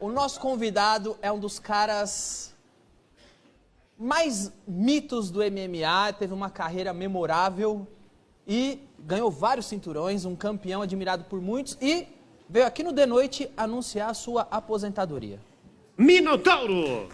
O nosso convidado é um dos caras mais mitos do MMA, teve uma carreira memorável e ganhou vários cinturões, um campeão admirado por muitos e veio aqui no The Noite anunciar a sua aposentadoria. Minotauro!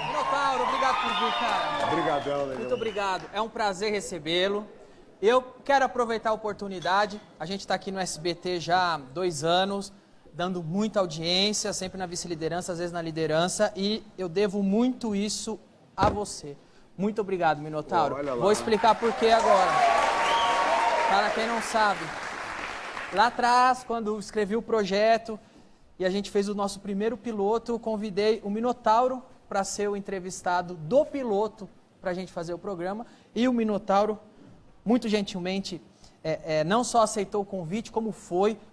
Minotauro, obrigado por vir, cara. Obrigadão, Leandro. Muito obrigado, é um prazer recebê-lo. Eu quero aproveitar a oportunidade, a gente está aqui no SBT já há 2 anos, dando muita audiência, sempre na vice-liderança, às vezes na liderança, e eu devo muito isso a você. Muito obrigado, Minotauro. Olha lá. Vou explicar por que agora. Para quem não sabe, lá atrás, quando escrevi o projeto e a gente fez o nosso primeiro piloto, eu convidei o Minotauro para ser o entrevistado do piloto para a gente fazer o programa, e o Minotauro muito gentilmente, não só aceitou o convite, como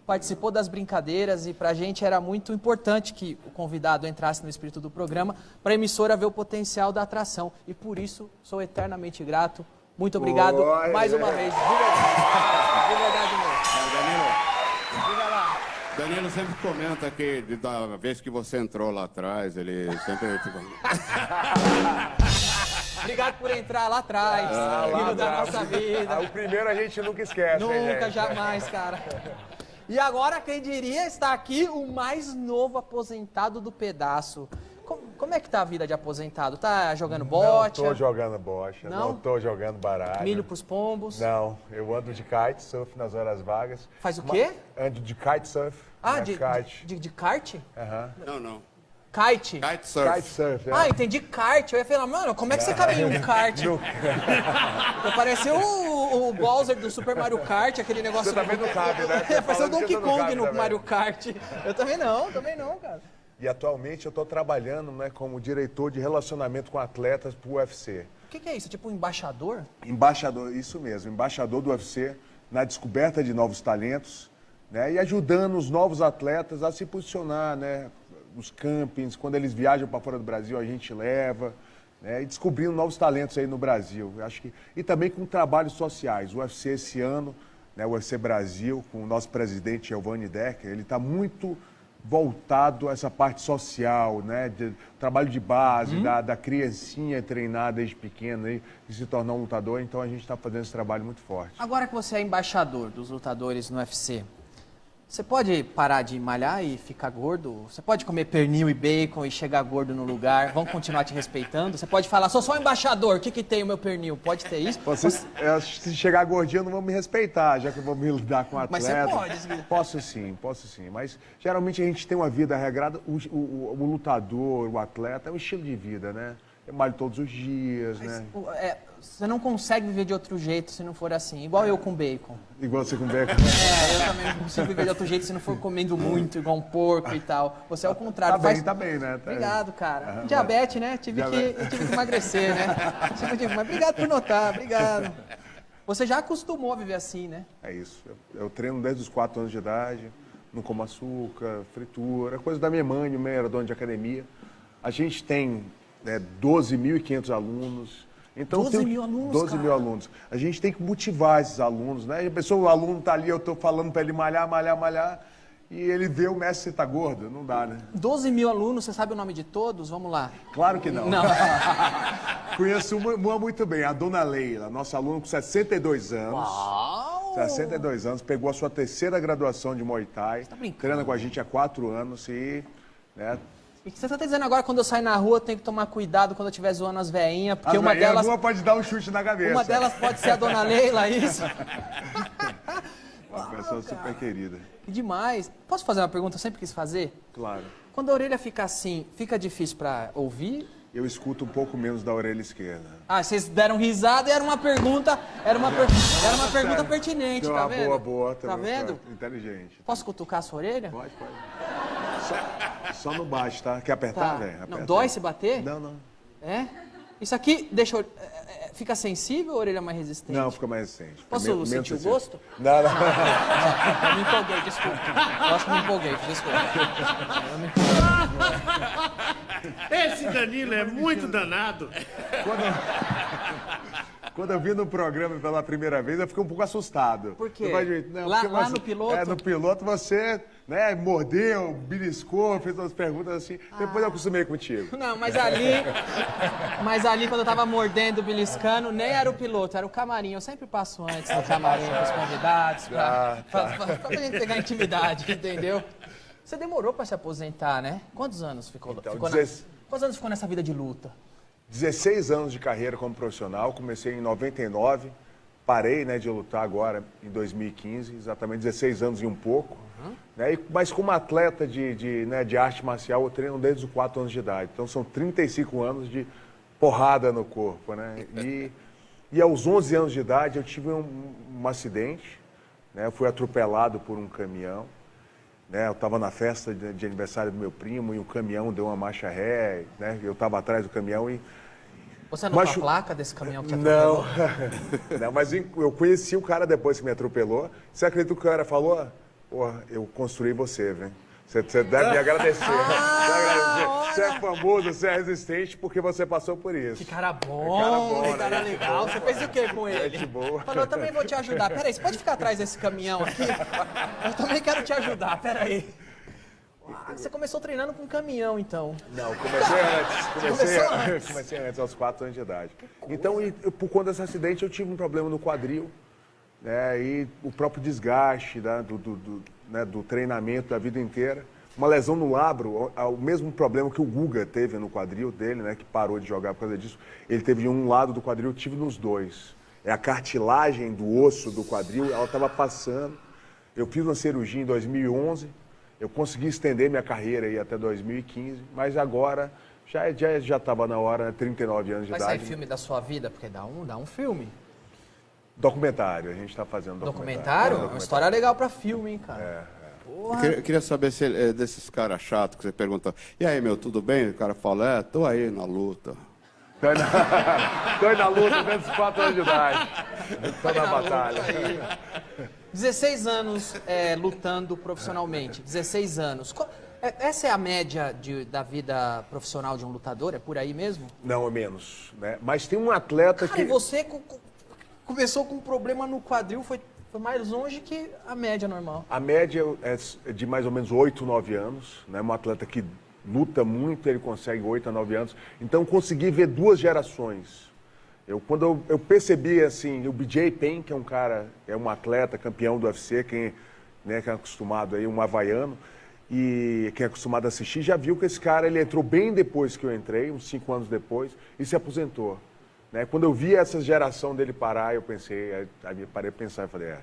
participou das brincadeiras, e para a gente era muito importante que o convidado entrasse no espírito do programa, para a emissora ver o potencial da atração. E por isso, sou eternamente grato. Muito obrigado mais uma vez, de verdade. De verdade mesmo. Diga lá. Danilo sempre comenta que da vez que você entrou lá atrás, ele sempre ficou... Obrigado por entrar lá atrás, aquilo da nossa vida. O primeiro a gente nunca esquece, hein, Nunca, gente? jamais, cara. E agora, quem diria, está aqui o mais novo aposentado do pedaço. Como é que tá a vida de aposentado? Tá jogando bote? Não tô jogando bocha, Não? não tô jogando baralho. Milho pros pombos? Não, eu ando de kitesurf nas horas vagas. Faz o quê? Ando de kitesurf. Ah, né, de kart? Aham. Não. Kite? Kitesurf. Kitesurf, Ah, entendi kart. Eu ia falar, mano, como é que você cabe em um kart? Pareceu o Bowser do Super Mario Kart, aquele negócio... Você também não cabe, né? Você Pareceu o falando que Donkey você não Kong cabe no também. Mario Kart. Eu também não, cara. E atualmente eu tô trabalhando, né, como diretor de relacionamento com atletas pro UFC. O que é isso? Tipo um embaixador? Embaixador, isso mesmo, embaixador do UFC na descoberta de novos talentos, né, e ajudando os novos atletas a se posicionar, né, nos campings, quando eles viajam para fora do Brasil, a gente leva, né, e descobrindo novos talentos aí no Brasil. Eu acho que, e também com trabalhos sociais. O UFC esse ano, né, o UFC Brasil, com o nosso presidente Giovanni Decker, ele está muito voltado a essa parte social, né, de trabalho de base, da criancinha treinar desde pequena e se tornar um lutador. Então a gente está fazendo esse trabalho muito forte. Agora que você é embaixador dos lutadores no UFC, você pode parar de malhar e ficar gordo? Você pode comer pernil e bacon e chegar gordo no lugar? Vão continuar te respeitando? Você pode falar, sou só embaixador, o que tem o meu pernil? Pode ter isso? Se chegar gordinho, não vão me respeitar, já que eu vou me lidar com atleta. Mas você pode. Posso sim. Mas geralmente a gente tem uma vida regrada. O lutador, o atleta, é um estilo de vida, né? Eu malho todos os dias, né? Você não consegue viver de outro jeito se não for assim. Igual eu com bacon. Igual você com bacon. Eu também não consigo viver de outro jeito se não for comendo muito, igual um porco e tal. Você é o contrário. Tá bem, né? Obrigado, cara. Diabetes, né? Tive que emagrecer, né? Mas obrigado por notar, obrigado. Você já acostumou a viver assim, né? É isso. Eu treino desde os 4 anos de idade, não como açúcar, fritura, coisa da minha mãe era dona de academia. A gente tem 12.500 alunos. Então, 12 mil alunos, 12 cara. mil alunos. A gente tem que motivar esses alunos, né? A pessoa, o aluno tá ali, eu tô falando para ele malhar, e ele vê o mestre tá gordo, não dá, né? 12 mil alunos, você sabe o nome de todos? Vamos lá. Claro que não. Não. Conheço uma muito bem, a dona Leila, nossa aluna com 62 anos. Uau! 62 anos, pegou a sua 3ª graduação de Muay Thai. Tá brincando? Treina com a gente há 4 anos e, né? E você tá dizendo agora, quando eu sair na rua, eu tenho que tomar cuidado quando eu estiver zoando as veinhas, porque uma delas... Uma pode dar um chute na cabeça. Uma delas pode ser a dona Leila, isso? Uma pessoa super querida. Que demais. Posso fazer uma pergunta? Eu sempre quis fazer. Claro. Quando a orelha fica assim, fica difícil pra ouvir? Eu escuto um pouco menos da orelha esquerda. Ah, vocês deram risada e era uma pergunta, era uma pergunta pertinente, tá vendo? Boa. Tá vendo? Inteligente. Posso cutucar a sua orelha? Pode. Só no baixo, tá? Quer apertar, Tá. velho? Não, dói se bater? Não. É? Isso aqui, deixa eu... Fica sensível ou a orelha mais resistente? Não, fica mais recente. Posso sentir o gosto? Não. Eu me empolguei, desculpa. Eu acho que me empolguei, desculpa. Eu me empolguei. Esse Danilo é muito danado. Quando eu vi no programa pela primeira vez, eu fiquei um pouco assustado. Por quê? Lá no piloto? No piloto você, né, mordeu, beliscou, fez umas perguntas assim. Depois eu acostumei contigo. Não, mas ali quando eu tava mordendo, beliscando, nem era o piloto, era o camarim. Eu sempre passo antes do camarim com os convidados, pra gente pegar intimidade, entendeu? Você demorou pra se aposentar, né? Quantos anos ficou? Então, Quantos anos ficou nessa vida de luta? 16 anos de carreira como profissional, comecei em 99, parei, né, de lutar agora em 2015, exatamente 16 anos e um pouco. Né, mas como atleta de arte marcial, eu treino desde os 4 anos de idade. Então são 35 anos de porrada no corpo. Né? E aos 11 anos de idade eu tive um acidente, né, eu fui atropelado por um caminhão. Né, eu estava na festa de aniversário do meu primo e o caminhão deu uma marcha ré, né, eu estava atrás do caminhão e... Você anotou a placa desse caminhão que te atropelou? Não, mas eu conheci o cara depois que me atropelou. Você acredita que o cara falou? Porra, eu construí você, velho. Você deve me agradecer. Você é famoso, você é resistente porque você passou por isso. Que cara bom, que cara legal. Você fez o que com ele? Gente boa. Falou, eu também vou te ajudar. Peraí, você pode ficar atrás desse caminhão aqui? Eu também quero te ajudar, peraí. Você começou treinando com um caminhão, então? Não, comecei antes, aos 4 anos de idade. Então, por conta desse acidente, eu tive um problema no quadril, né, e o próprio desgaste, né, do treinamento da vida inteira. Uma lesão no labro, o mesmo problema que o Guga teve no quadril dele, né, que parou de jogar por causa disso. Ele teve de um lado do quadril, eu tive nos dois. A cartilagem do osso do quadril, ela estava passando. Eu fiz uma cirurgia em 2011. Eu consegui estender minha carreira aí até 2015, mas agora já estava na hora, né, 39 anos de idade. Vai sair filme da sua vida? Porque dá um filme. Documentário, a gente está fazendo documentário. É uma história legal para filme, hein, cara? Eu queria saber se desses caras chatos que você pergunta, e aí, meu, tudo bem? O cara fala, tô aí na luta. Tô aí na luta desde os 4 anos de idade. Tô na batalha. 16 anos lutando profissionalmente, 16 anos. Essa é a média da vida profissional de um lutador? É por aí mesmo? Não, é menos. Né? Mas tem um atleta cara, e você começou com um problema no quadril, foi mais longe que a média normal. A média é de mais ou menos 8, 9 anos. Né? Um atleta que luta muito, ele consegue 8 a 9 anos. Então, consegui ver 2 gerações. Quando eu percebi, assim, o BJ Penn, que é um cara, é um atleta, campeão do UFC, quem é acostumado aí, um havaiano, e quem é acostumado a assistir, já viu que esse cara, ele entrou bem depois que eu entrei, uns 5 anos depois, e se aposentou. Né? Quando eu vi essa geração dele parar, eu pensei, aí parei a pensar e falei,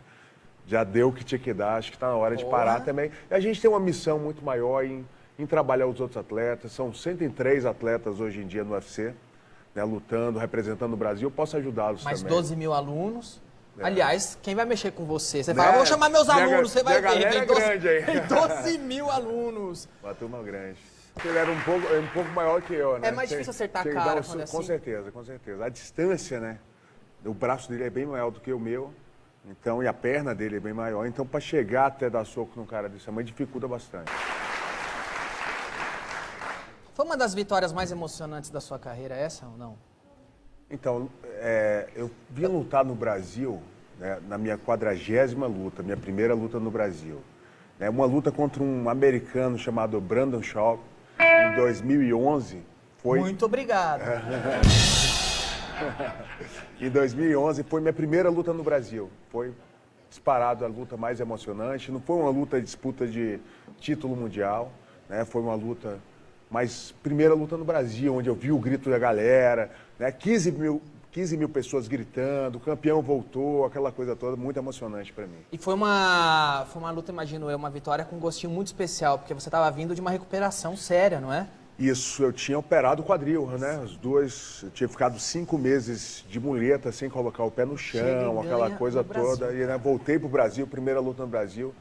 já deu o que tinha que dar, acho que está na hora de parar também. E a gente tem uma missão muito maior em trabalhar os outros atletas, são 103 atletas hoje em dia no UFC, né, lutando, representando o Brasil, eu posso ajudá-los também. Mais 12 mil alunos. Aliás, quem vai mexer com você? Você fala, vou chamar meus alunos, você vai ver. Tem 12 mil alunos. Uma turma grande. Ele era um pouco maior que eu, né? É mais difícil acertar a cara quando é assim? Com certeza. A distância, né? O braço dele é bem maior do que o meu, então, e a perna dele é bem maior. Então, para chegar até dar soco num cara desse tamanho, dificulta bastante. Foi uma das vitórias mais emocionantes da sua carreira, essa ou não? Então, eu vim lutar no Brasil, né, na minha 40ª luta, minha primeira luta no Brasil. Né, uma luta contra um americano chamado Brandon Shaw, em 2011. Muito obrigado. Em 2011 foi minha primeira luta no Brasil. Foi disparado a luta mais emocionante. Não foi uma luta de disputa de título mundial, né, foi uma luta... Mas primeira luta no Brasil, onde eu vi o grito da galera, né? 15 mil pessoas gritando, o campeão voltou, aquela coisa toda, muito emocionante para mim. E foi uma luta, imagino eu, uma vitória com um gostinho muito especial, porque você estava vindo de uma recuperação séria, não é? Isso, eu tinha operado o quadril, né? Eu tinha ficado 5 meses de muleta, sem colocar o pé no chão, aquela coisa toda. E né, voltei para o Brasil, primeira luta no Brasil,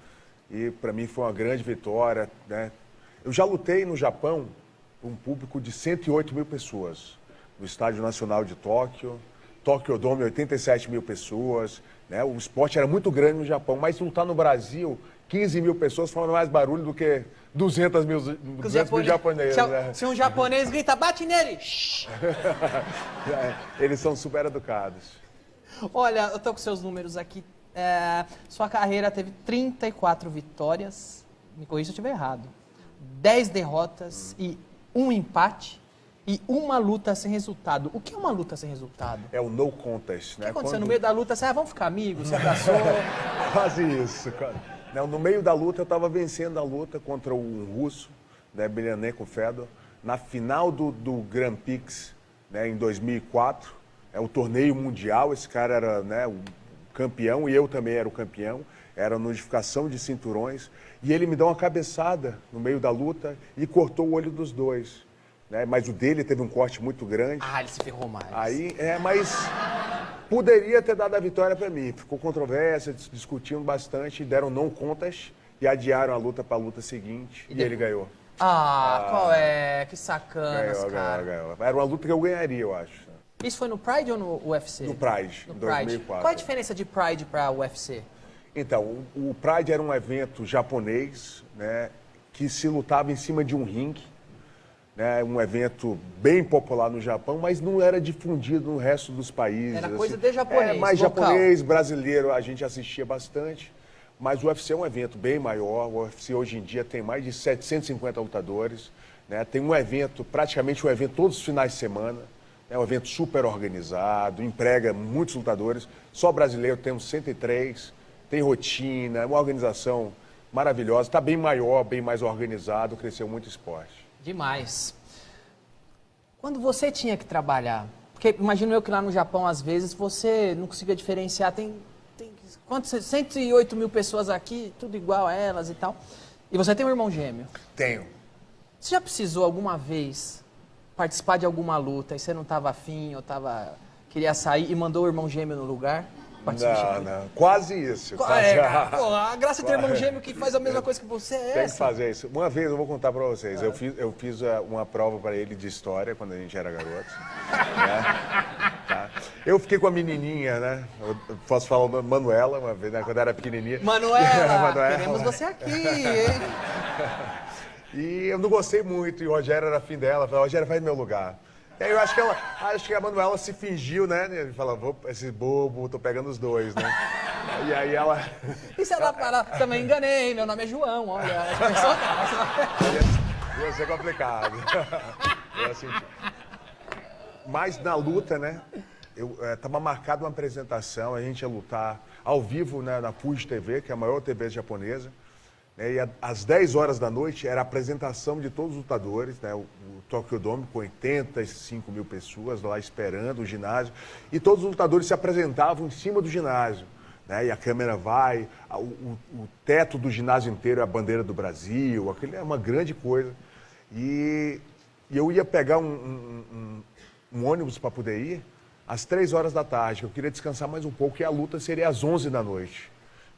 e para mim foi uma grande vitória, né? Eu já lutei no Japão com um público de 108 mil pessoas, no Estádio Nacional de Tóquio, Tokyo Dome, 87 mil pessoas, né? O esporte era muito grande no Japão, mas lutar no Brasil, 15 mil pessoas fazendo mais barulho do que 200 mil japoneses. Né? Se um japonês grita, bate nele! Eles são super educados. Olha, eu tô com seus números aqui. Sua carreira teve 34 vitórias, me corrija se eu estiver errado, 10 derrotas e 1 empate e 1 luta sem resultado. O que é uma luta sem resultado? É o no contest, né? O que aconteceu no meio da luta? Você, vamos ficar amigos, se abraçou? Quase isso, cara. Não, no meio da luta, eu estava vencendo a luta contra o russo, né, Emelianenko Fedor, na final do Grand Prix, né, em 2004. É o torneio mundial, esse cara era, né, o campeão e eu também era o campeão. Era uma unificação de cinturões. E ele me deu uma cabeçada no meio da luta e cortou o olho dos dois. Né? Mas o dele teve um corte muito grande. Ele se ferrou mais. Mas poderia ter dado a vitória para mim. Ficou controvérsia, discutindo bastante, deram não contas e adiaram a luta para a luta seguinte e ele ganhou. Qual é? Que sacanas, cara. Ganhou. Era uma luta que eu ganharia, eu acho. Isso foi no Pride ou no UFC? No Pride, em 2004. Qual a diferença de Pride para UFC? Então, o Pride era um evento japonês, né, que se lutava em cima de um ringue, né, um evento bem popular no Japão, mas não era difundido no resto dos países. Era coisa de japonês, mais local. Japonês, brasileiro, a gente assistia bastante, mas o UFC é um evento bem maior. O UFC hoje em dia tem mais de 750 lutadores, né, tem um evento, praticamente um evento todos os finais de semana. É um evento super organizado, emprega muitos lutadores. Só brasileiro temos 103, tem rotina, é uma organização maravilhosa. Está bem maior, bem mais organizado, cresceu muito o esporte. Demais. Quando você tinha que trabalhar, porque imagino eu que lá no Japão, às vezes, você não conseguia diferenciar, tem quantos, 108 mil pessoas aqui, tudo igual a elas e tal, e você tem um irmão gêmeo. Tenho. Você já precisou alguma vez participar de alguma luta e você não estava afim ou queria sair e mandou o irmão gêmeo no lugar? Não, quase isso. A graça de ter irmão gêmeo que faz a mesma coisa que você é Tem que fazer isso. Uma vez eu vou contar pra vocês. Eu fiz uma prova pra ele de história quando a gente era garoto. Né? Tá. Eu fiquei com a menininha, né? Eu posso falar o nome, Manuela, uma vez, né? Quando eu era pequenininha. Manuela, queremos você aqui, hein? E eu não gostei muito, e o Rogério era afim dela. Falei, Rogério, faz no meu lugar. E aí eu acho que a Manuela se fingiu, né? E falou, esse bobo, tô pegando os dois, né? E aí ela... E se ela parar, também enganei, meu nome é João, olha. Ia ser complicado. Assim, mas na luta, né? Tava marcada uma apresentação, a gente ia lutar ao vivo, né, na Fuji TV, que é a maior TV japonesa. E às 10 horas da noite era a apresentação de todos os lutadores, né? O Tokyo Dome com 85 mil pessoas lá esperando o ginásio. E todos os lutadores se apresentavam em cima do ginásio. Né? E a câmera vai, o teto do ginásio inteiro é a bandeira do Brasil, aquilo é uma grande coisa. E eu ia pegar um ônibus para poder ir às 3 horas da tarde, eu queria descansar mais um pouco, e a luta seria às 11 da noite.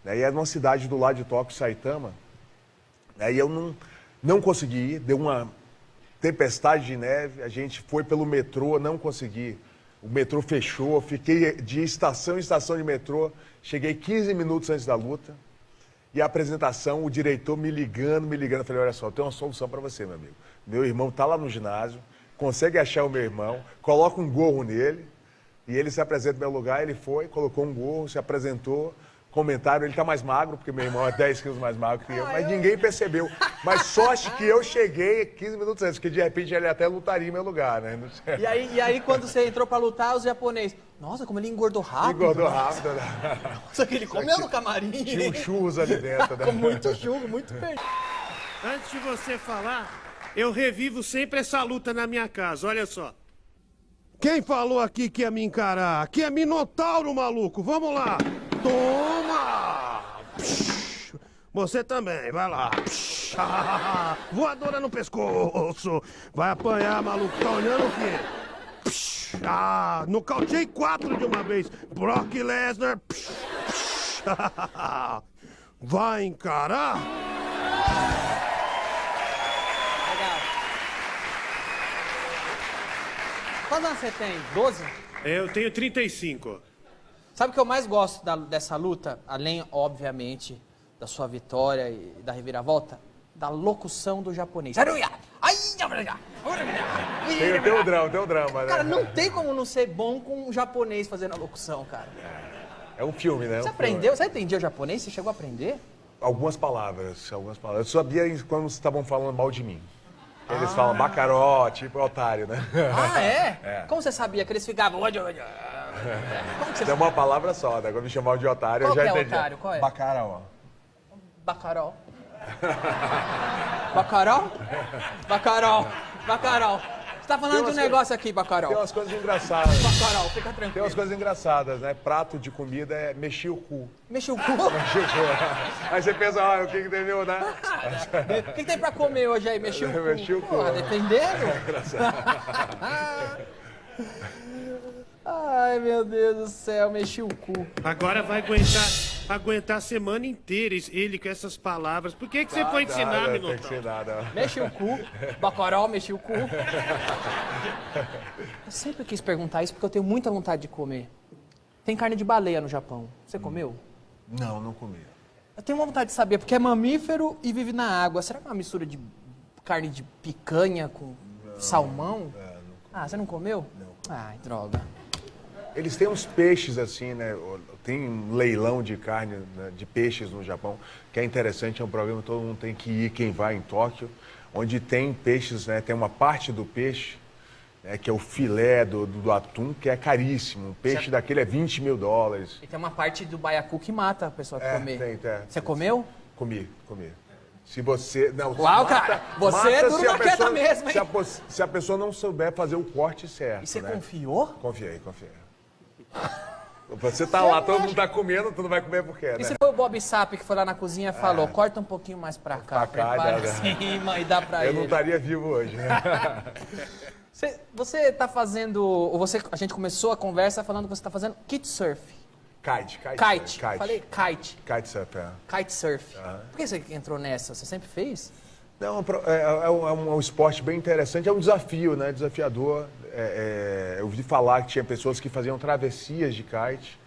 Né? E era numa cidade do lado de Tóquio, Saitama. E eu não consegui ir, deu uma tempestade de neve, a gente foi pelo metrô, não consegui. O metrô fechou, fiquei de estação em estação de metrô, cheguei 15 minutos antes da luta. E a apresentação, o diretor me ligando, eu falei, olha só, eu tenho uma solução para você, meu amigo. Meu irmão está lá no ginásio, consegue achar o meu irmão, coloca um gorro nele, e ele se apresenta no meu lugar, ele foi, colocou um gorro, se apresentou. Comentaram, ele tá mais magro, porque meu irmão é 10 quilos mais magro que eu, mas ninguém percebeu. Mas sorte que eu cheguei 15 minutos antes, porque de repente ele até lutaria em meu lugar, né? E aí quando você entrou pra lutar, os japoneses, nossa, como ele engordou rápido. Engordou rápido, né? Nossa, que ele comeu no camarim. Tinha um churros ali dentro, né? Com muito churro, muito perdido. Antes de você falar, eu revivo sempre essa luta na minha casa, olha só. Quem falou aqui que ia me encarar? Aqui é Minotauro, maluco. Vamos lá. Toma! Psh, você também, vai lá. Psh, voadora no pescoço. Vai apanhar, maluco. Tá olhando o quê? Psh, nocauteei 4 de uma vez. Brock Lesnar. Psh, psh, vai encarar? Quantos anos você tem? 12? Eu tenho 35. Sabe o que eu mais gosto dessa luta? Além, obviamente, da sua vitória e da reviravolta? Da locução do japonês. Tem o drama, né? Cara, não tem como não ser bom com um japonês fazendo a locução, cara. É um filme, né? Você aprendeu? Você entendia o japonês? Você chegou a aprender? Algumas palavras. Eu sabia quando estavam falando mal de mim. Eles falam bacaró, tipo otário, né? Ah, é? Como você sabia que eles ficavam... Como que você Tem uma palavra só, né? Quando me chamavam de otário, Qual eu já que é entendi. otário? Qual é? Bacaró. Bacarol. Bacarol? Bacarol. Bacarol. Você tá falando de um negócio aqui, Bacarol. Tem umas coisas engraçadas. Bacarol, fica Tem tranquilo. umas coisas engraçadas, né? Prato de comida é mexer o cu. Mexeu o cu? Mexer o cu. Aí você pensa, o que entendeu, né? O que tem pra comer hoje aí? Mexeu o cu? Mexeu o cu. Porra, dependendo. Ai, meu Deus do céu, mexi o cu. Agora vai aguentar a semana inteira ele com essas palavras. Por que você foi ensinar, Tem que Minotauro? ser nada. Mexe o cu. Bacarol, mexi o cu. Eu sempre quis perguntar isso porque eu tenho muita vontade de comer. Tem carne de baleia no Japão. Você comeu? Não comi. Eu tenho uma vontade de saber, porque é mamífero e vive na água. Será que é uma mistura de carne de picanha com salmão? Ah, você não comeu? Não. Ai, droga. Eles têm uns peixes assim, né? Tem um leilão de carne, né, de peixes no Japão, que é interessante, é um programa que todo mundo tem que ir, quem vai em Tóquio, onde tem peixes, né? Tem uma parte do peixe, né, que é o filé do atum, que é caríssimo. Um peixe daquele é $20 mil. E tem uma parte do baiacu que mata a pessoa que comer. Tem. Você comeu? Comi. Se você... Não, Uau, mata, cara, você é duro se a na queda pessoa- mesmo, hein? Se a pessoa não souber fazer o corte certo, E você né? confiou? Confiei. Você tá lá, todo mundo tá comendo, tu não vai comer por quê, E né? se foi o Bob Sapp que foi lá na cozinha e falou, corta um pouquinho mais pra cá, prepara né? acima e dá pra Eu ele. não estaria vivo hoje, né? Você tá fazendo, a gente começou a conversa falando que você tá fazendo kitesurf. Kite. Falei kite. Kitesurf, é. Kitesurf. Por que você entrou nessa? Você sempre fez? Não, é um esporte bem interessante, é um desafio, né? Desafiador. Eu ouvi falar que tinha pessoas que faziam travessias de kite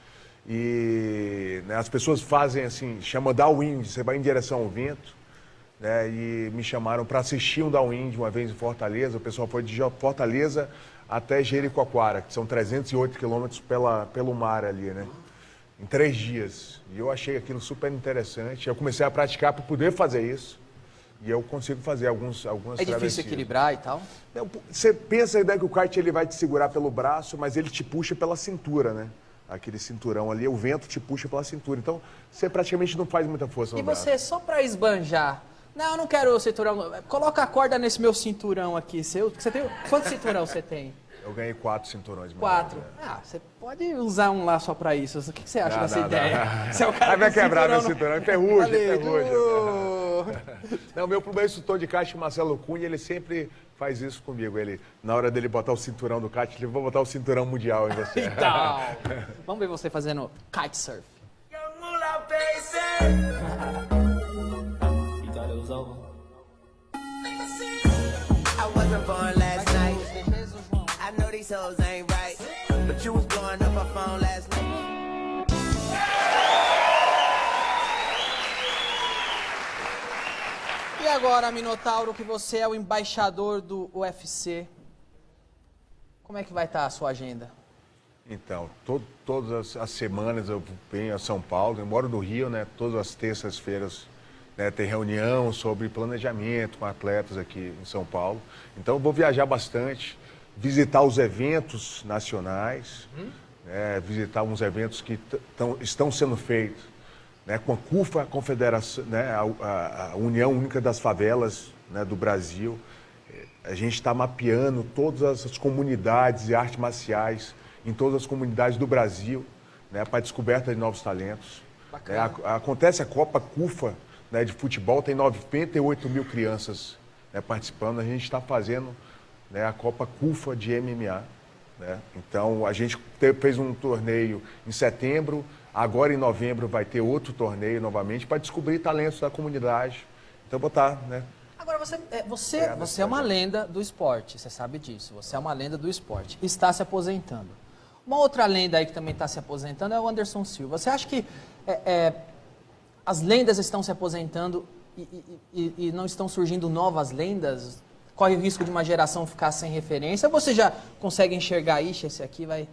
e né, as pessoas fazem assim, chama downwind, você vai em direção ao vento, né? E me chamaram para assistir um downwind uma vez em Fortaleza. O pessoal foi de Fortaleza até Jericoacoara, que são 308 quilômetros pelo mar ali, né? Em 3 dias. E eu achei aquilo super interessante. Eu comecei a praticar para poder fazer isso. E eu consigo fazer algumas É difícil travessias. equilibrar e tal? Não, você pensa, né, que o kite ele vai te segurar pelo braço, mas ele te puxa pela cintura, né? Aquele cinturão ali, o vento te puxa pela cintura. Então, você praticamente não faz muita força no E braço. você, só pra esbanjar, não, eu não quero o cinturão, coloca a corda nesse meu cinturão aqui. Você tem, quanto cinturão você tem? Eu ganhei 4 cinturões. 4. Né? Ah, você pode usar um lá só pra isso. O que você acha Não, dessa não, ideia? não. Você é o cara Aí vai com quebrar meu no- cinturão, é ferrugem, Falei, ferrugem. "Du". Não, meu instrutor de kite, Marcelo Cunha, ele sempre faz isso comigo. Ele, na hora dele botar o cinturão do kite, ele vai botar o cinturão mundial em você. Então, vamos ver você fazendo kitesurf. I wasn't born last night. I know these hoes ain't right. But you was blowing up my phone last night. E agora, Minotauro, que você é o embaixador do UFC, como é que vai estar a sua agenda? Então, todas as semanas eu venho a São Paulo, eu moro no Rio, né? Todas as terças-feiras, né, tem reunião sobre planejamento com atletas aqui em São Paulo. Então eu vou viajar bastante, visitar os eventos nacionais, né, visitar uns eventos que estão sendo feitos, né, com a CUFA, a Confederação, né, a União Única das Favelas, né, do Brasil. A gente está mapeando todas as comunidades e artes marciais em todas as comunidades do Brasil, né, para a descoberta de novos talentos. Acontece a Copa CUFA, né, de futebol, tem 98 mil crianças, né, participando. A gente está fazendo, né, a Copa CUFA de MMA. Né? Então, a gente fez um torneio em setembro, agora em novembro vai ter outro torneio novamente para descobrir talentos da comunidade. Então, botar, né? Agora, você é uma lenda do esporte, você sabe disso. Você é uma lenda do esporte. Está se aposentando. Uma outra lenda aí que também está se aposentando é o Anderson Silva. Você acha que as lendas estão se aposentando e não estão surgindo novas lendas? Corre o risco de uma geração ficar sem referência? Ou você já consegue enxergar, ixi, esse aqui vai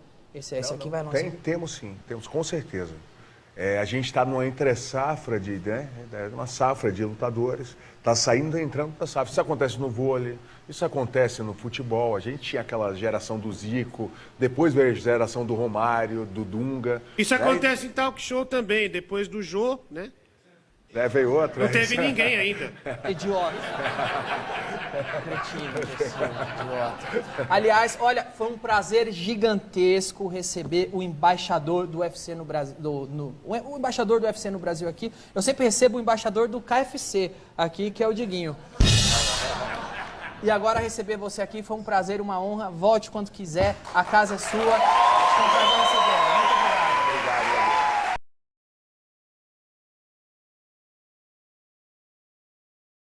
longe? Temos sim, temos com certeza. A gente está numa entre-safra uma safra de lutadores, está saindo e entrando para a safra. Isso acontece no vôlei, isso acontece no futebol. A gente tinha aquela geração do Zico, depois veio a geração do Romário, do Dunga. Isso acontece em talk show também, depois do Jô, né? Veio outra. Não teve ninguém ainda. Idiota. Cretino, idiota. Aliás, olha, foi um prazer gigantesco receber o embaixador do UFC no Brasil, o embaixador do UFC no Brasil aqui. Eu sempre recebo o embaixador do KFC aqui, que é o Diguinho. E agora receber você aqui foi um prazer, uma honra. Volte quando quiser, a casa é sua. Foi um prazer receber.